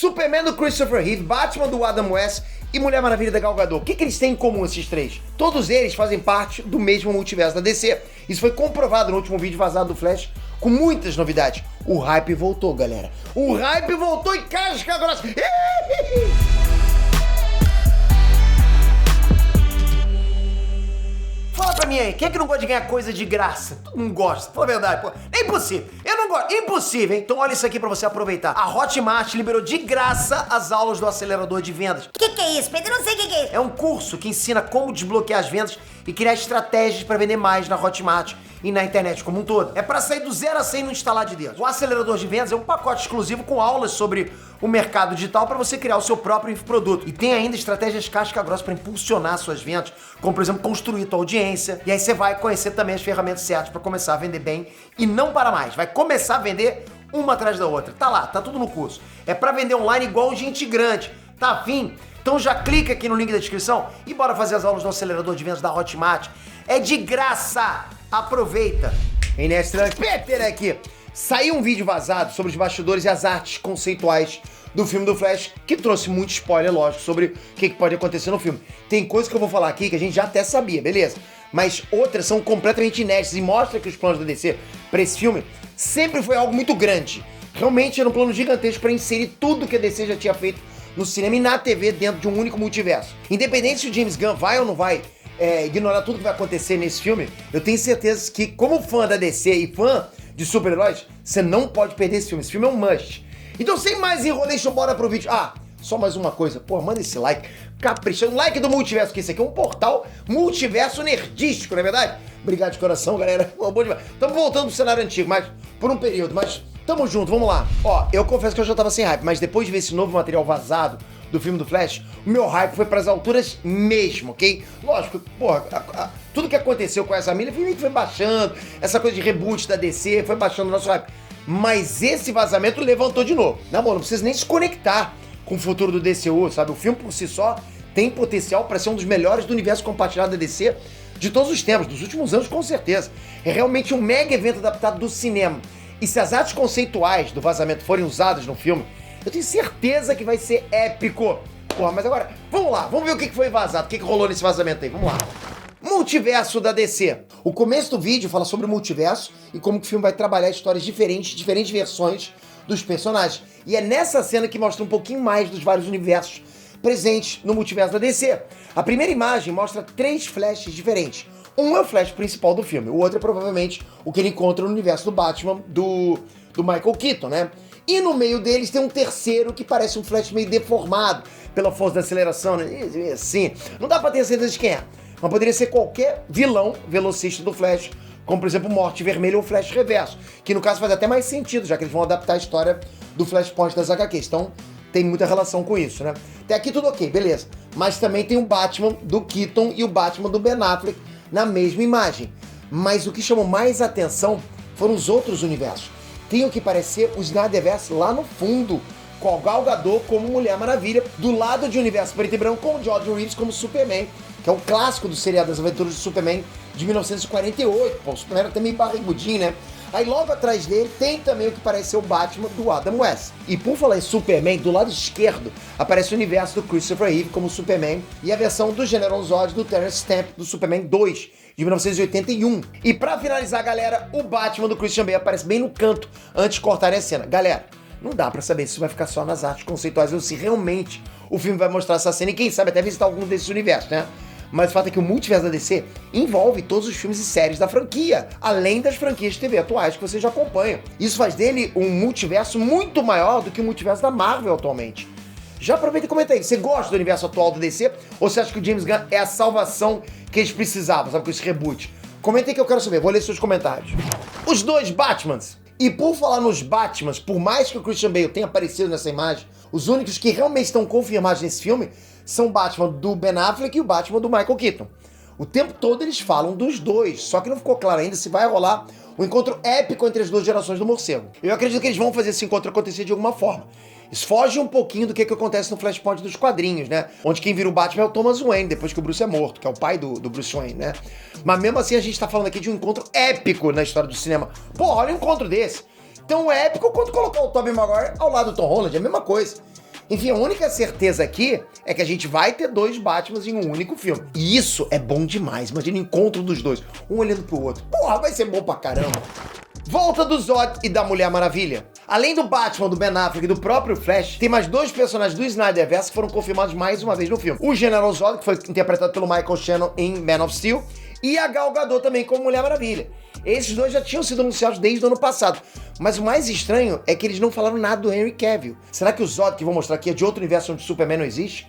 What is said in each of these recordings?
Superman do Christopher Reeve, Batman do Adam West e Mulher Maravilha da Gal Gadot. O que eles têm em comum, esses três? Todos eles fazem parte do mesmo multiverso da DC. Isso foi comprovado no último vídeo vazado do Flash, com muitas novidades. O hype voltou, galera. O hype voltou em casca grossa. Fala pra mim aí, quem é que não gosta de ganhar coisa de graça? Todo mundo gosta, fala a verdade, pô. É impossível, eu não gosto, impossível, hein? Então olha isso aqui pra você aproveitar. A Hotmart liberou de graça as aulas do acelerador de vendas. Que é isso, Pedro? Eu não sei o que é isso. É um curso que ensina como desbloquear as vendas e criar estratégias para vender mais na Hotmart e na internet como um todo. É para sair do 0 a 100 no instalar de dedos. O acelerador de vendas é um pacote exclusivo com aulas sobre o mercado digital para você criar o seu próprio infoproduto. E tem ainda estratégias casca grossa para impulsionar suas vendas, como por exemplo construir tua audiência. E aí você vai conhecer também as ferramentas certas para começar a vender bem e não para mais. Vai começar a vender uma atrás da outra. Tá lá, tá tudo no curso. É para vender online igual gente grande. Tá afim? Então já clica aqui no link da descrição e bora fazer as aulas do acelerador de vendas da Hotmart. É de graça! Aproveita! Inestra Peter aqui. Saiu um vídeo vazado sobre os bastidores e as artes conceituais do filme do Flash, que trouxe muito spoiler, lógico, sobre o que pode acontecer no filme. Tem coisas que eu vou falar aqui que a gente já até sabia, beleza? Mas outras são completamente inéditas e mostra que os planos da DC para esse filme sempre foi algo muito grande. Realmente era um plano gigantesco para inserir tudo que a DC já tinha feito no cinema e na TV dentro de um único multiverso. Independente se o James Gunn vai ou não vai ignorar tudo que vai acontecer nesse filme, eu tenho certeza que, como fã da DC e fã de super-heróis, você não pode perder esse filme. Esse filme é um must. Então, sem mais enrolation, bora pro vídeo. Ah, só mais uma coisa. Pô, manda esse like. Capricha. Um like do multiverso, que esse aqui é um portal multiverso nerdístico, não é verdade? Obrigado de coração, galera. Pô, bom demais. Estamos voltando pro cenário antigo, mas por um período, mas tamo junto, vamos lá. Ó, eu confesso que eu já tava sem hype, mas depois de ver esse novo material vazado do filme do Flash, o meu hype foi pras alturas mesmo, ok? Lógico, porra, tudo que aconteceu com essa milha foi baixando, essa coisa de reboot da DC foi baixando o nosso hype. Mas esse vazamento levantou de novo. Na boa, não precisa nem se conectar com o futuro do DCU, sabe? O filme por si só tem potencial para ser um dos melhores do universo compartilhado da DC de todos os tempos, dos últimos anos com certeza. É realmente um mega evento adaptado do cinema. E se as artes conceituais do vazamento forem usadas no filme, eu tenho certeza que vai ser épico. Porra, mas agora, vamos lá, vamos ver o que foi vazado, o que rolou nesse vazamento aí, vamos lá. Multiverso da DC. O começo do vídeo fala sobre o multiverso e como que o filme vai trabalhar histórias diferentes versões dos personagens. E é nessa cena que mostra um pouquinho mais dos vários universos presentes no multiverso da DC. A primeira imagem mostra 3 flashes diferentes. Um é o flash principal do filme, o outro é provavelmente o que ele encontra no universo do Batman, do Michael Keaton, né? E no meio deles tem um terceiro que parece um flash meio deformado pela força da aceleração, né? Assim, não dá pra ter certeza de quem é. Mas poderia ser qualquer vilão velocista do Flash, como por exemplo Morte Vermelha ou Flash Reverso, que no caso faz até mais sentido, já que eles vão adaptar a história do Flashpoint das HQs, então tem muita relação com isso, né? Até aqui tudo ok, beleza. Mas também tem o Batman do Keaton e o Batman do Ben Affleck na mesma imagem. Mas o que chamou mais atenção foram os outros universos. Tem o que parecer o Snyderverse lá no fundo, com o Gal Gadot como Mulher Maravilha, do lado de universo preto e branco com o George Reeves como Superman, que é um clássico do seriado das aventuras de Superman de 1948. Pô, o Superman era até meio barrigudinho, né? Aí logo atrás dele tem também o que parece ser o Batman do Adam West. E por falar em Superman, do lado esquerdo aparece o universo do Christopher Reeve como Superman e a versão do General Zod do Terence Stamp do Superman 2 de 1981. E pra finalizar, galera, o Batman do Christian Bale aparece bem no canto antes de cortarem a cena. Galera, não dá pra saber se isso vai ficar só nas artes conceituais ou se realmente o filme vai mostrar essa cena e quem sabe até visitar algum desses universos, né? Mas o fato é que o multiverso da DC envolve todos os filmes e séries da franquia, além das franquias de TV atuais que você já acompanha. Isso faz dele um multiverso muito maior do que o multiverso da Marvel atualmente. Já aproveita e comenta aí, você gosta do universo atual do DC ou você acha que o James Gunn é a salvação que eles precisavam, sabe, com esse reboot? Comenta aí que eu quero saber, vou ler seus comentários. Os dois Batmans. E por falar nos Batmans, por mais que o Christian Bale tenha aparecido nessa imagem, os únicos que realmente estão confirmados nesse filme são o Batman do Ben Affleck e o Batman do Michael Keaton. O tempo todo eles falam dos dois, só que não ficou claro ainda se vai rolar um encontro épico entre as duas gerações do morcego. Eu acredito que eles vão fazer esse encontro acontecer de alguma forma. Isso foge um pouquinho do que acontece no Flashpoint dos quadrinhos, né? Onde quem vira o Batman é o Thomas Wayne, depois que o Bruce é morto, que é o pai do Bruce Wayne, né? Mas mesmo assim a gente tá falando aqui de um encontro épico na história do cinema. Pô, olha um encontro desse. Tão épico quanto colocar o Tobey Maguire ao lado do Tom Holland, é a mesma coisa. Enfim, a única certeza aqui é que a gente vai ter 2 Batmans em um único filme. E isso é bom demais. Imagina o encontro dos dois, um olhando pro outro. Porra, vai ser bom pra caramba. Volta do Zod e da Mulher Maravilha. Além do Batman, do Ben Affleck e do próprio Flash, tem mais 2 personagens do Snyderverse que foram confirmados mais uma vez no filme. O General Zod, que foi interpretado pelo Michael Shannon em Man of Steel, e a Gal Gadot também como Mulher Maravilha. Esses 2 já tinham sido anunciados desde o ano passado. Mas o mais estranho é que eles não falaram nada do Henry Cavill. Será que o Zod, que vou mostrar aqui, é de outro universo onde Superman não existe?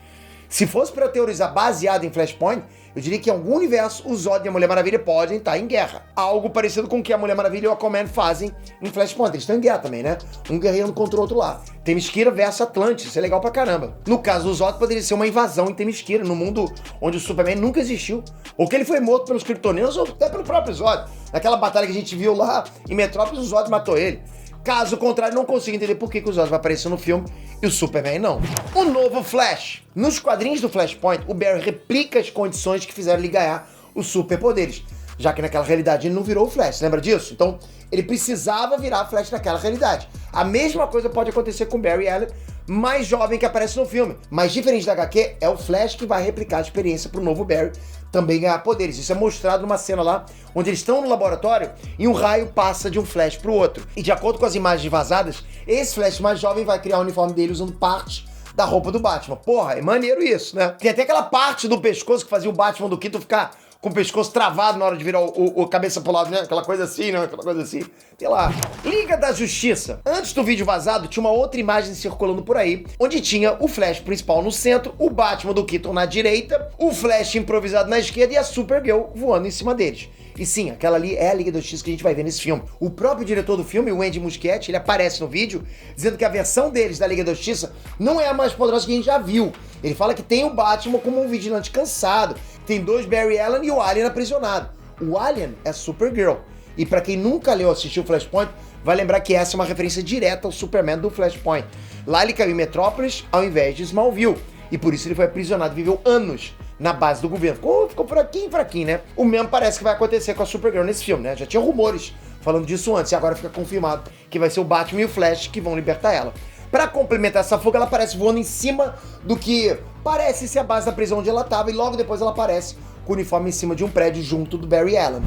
Se fosse pra eu teorizar baseado em Flashpoint, eu diria que em algum universo o Zod e a Mulher Maravilha podem estar em guerra. Algo parecido com o que a Mulher Maravilha e o Aquaman fazem em Flashpoint. Eles estão em guerra também, né? Um guerreando contra o outro lá. Themyscira versus Atlantis, isso é legal pra caramba. No caso do Zod, poderia ser uma invasão em Themyscira, no mundo onde o Superman nunca existiu. Ou que ele foi morto pelos Kryptonianos ou até pelo próprio Zod. Naquela batalha que a gente viu lá em Metrópolis, o Zod matou ele. Caso contrário, não consigo entender por que o Zod vai aparecer no filme e o Superman não. O novo Flash. Nos quadrinhos do Flashpoint, o Barry replica as condições que fizeram ele ganhar os superpoderes, já que naquela realidade ele não virou o Flash, lembra disso? Então, ele precisava virar Flash naquela realidade. A mesma coisa pode acontecer com o Barry Allen, mais jovem que aparece no filme. Mas diferente da HQ, é o Flash que vai replicar a experiência pro novo Barry também ganhar poderes. Isso é mostrado numa cena lá, onde eles estão no laboratório e um raio passa de um Flash pro outro. E de acordo com as imagens vazadas, esse Flash mais jovem vai criar o uniforme dele usando parte da roupa do Batman. Porra, é maneiro isso, né? Tem até aquela parte do pescoço que fazia o Batman do Keaton ficar com o pescoço travado na hora de virar o cabeça pro lado, né? Aquela coisa assim, né? Aquela coisa assim. Sei lá. Liga da Justiça. Antes do vídeo vazado, tinha uma outra imagem circulando por aí, onde tinha o Flash principal no centro, o Batman do Keaton na direita, o Flash improvisado na esquerda e a Supergirl voando em cima deles. E sim, aquela ali é a Liga da Justiça que a gente vai ver nesse filme. O próprio diretor do filme, o Andy Muschietti, ele aparece no vídeo dizendo que a versão deles da Liga da Justiça não é a mais poderosa que a gente já viu. Ele fala que tem o Batman como um vigilante cansado, tem 2 Barry Allen e o Alien aprisionado. O Alien é Supergirl. E pra quem nunca leu ou assistiu Flashpoint, vai lembrar que essa é uma referência direta ao Superman do Flashpoint. Lá ele caiu em Metrópolis ao invés de Smallville. E por isso ele foi aprisionado e viveu anos na base do governo. Ficou fraquinho, né? O mesmo parece que vai acontecer com a Supergirl nesse filme, né? Já tinha rumores falando disso antes e agora fica confirmado que vai ser o Batman e o Flash que vão libertar ela. Pra complementar essa fuga, ela aparece voando em cima do que parece ser a base da prisão onde ela tava e logo depois ela aparece com o uniforme em cima de um prédio junto do Barry Allen.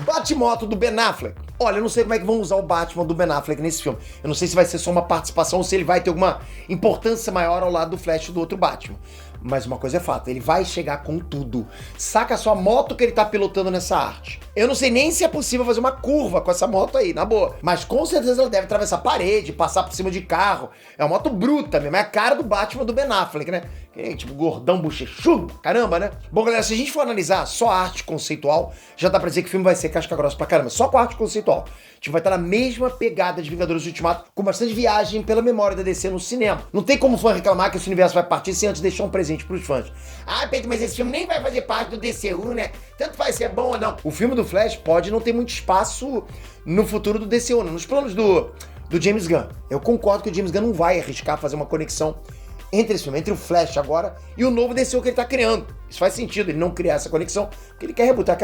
Batmoto do Ben Affleck. Olha, eu não sei como é que vão usar o Batman do Ben Affleck nesse filme. Eu não sei se vai ser só uma participação ou se ele vai ter alguma importância maior ao lado do Flash do outro Batman. Mas uma coisa é fato, ele vai chegar com tudo. Saca só a moto que ele tá pilotando nessa arte. Eu não sei nem se é possível fazer uma curva com essa moto aí, na boa. Mas com certeza ela deve atravessar a parede, passar por cima de carro. É uma moto bruta mesmo, é a cara do Batman do Ben Affleck, né? Tipo, gordão, bochechudo, caramba, né? Bom, galera, se a gente for analisar só a arte conceitual, já dá pra dizer que o filme vai ser casca grossa pra caramba. Só com a arte conceitual. A gente vai estar na mesma pegada de Vingadores Ultimato, com bastante viagem pela memória da DC no cinema. Não tem como fã reclamar que esse universo vai partir sem antes deixar um presente pros fãs. Ah, Pedro, mas esse filme nem vai fazer parte do DCU, né? Tanto faz se é bom ou não. O filme do Flash pode não ter muito espaço no futuro do DCU, não. Nos planos do James Gunn. Eu concordo que o James Gunn não vai arriscar fazer uma conexão entre esse filme, entre o Flash agora e o novo DCU que ele tá criando. Isso faz sentido, ele não criar essa conexão, porque ele quer rebutar,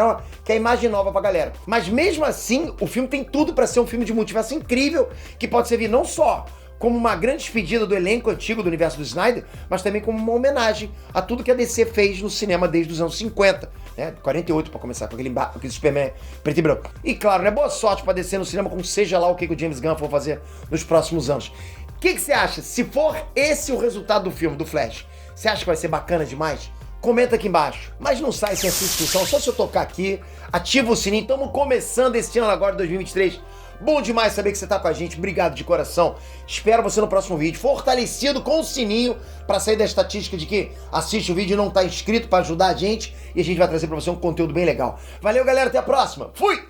quer imagem nova pra galera. Mas mesmo assim, o filme tem tudo pra ser um filme de multiverso incrível, que pode servir não só como uma grande despedida do elenco antigo do universo do Snyder, mas também como uma homenagem a tudo que a DC fez no cinema desde os anos 50, né? 48 pra começar, com aquele Superman preto e branco. E claro, né? Boa sorte pra DC no cinema, com seja lá o que o James Gunn for fazer nos próximos anos. O que você acha? Se for esse o resultado do filme, do Flash, você acha que vai ser bacana demais? Comenta aqui embaixo. Mas não sai sem essa inscrição, só se eu tocar aqui, ativa o sininho. Estamos começando esse ano agora, 2023. Bom demais saber que você tá com a gente, obrigado de coração. Espero você no próximo vídeo, fortalecido com o sininho, pra sair da estatística de que assiste o vídeo e não tá inscrito, pra ajudar a gente. E a gente vai trazer pra você um conteúdo bem legal. Valeu, galera, até a próxima. Fui!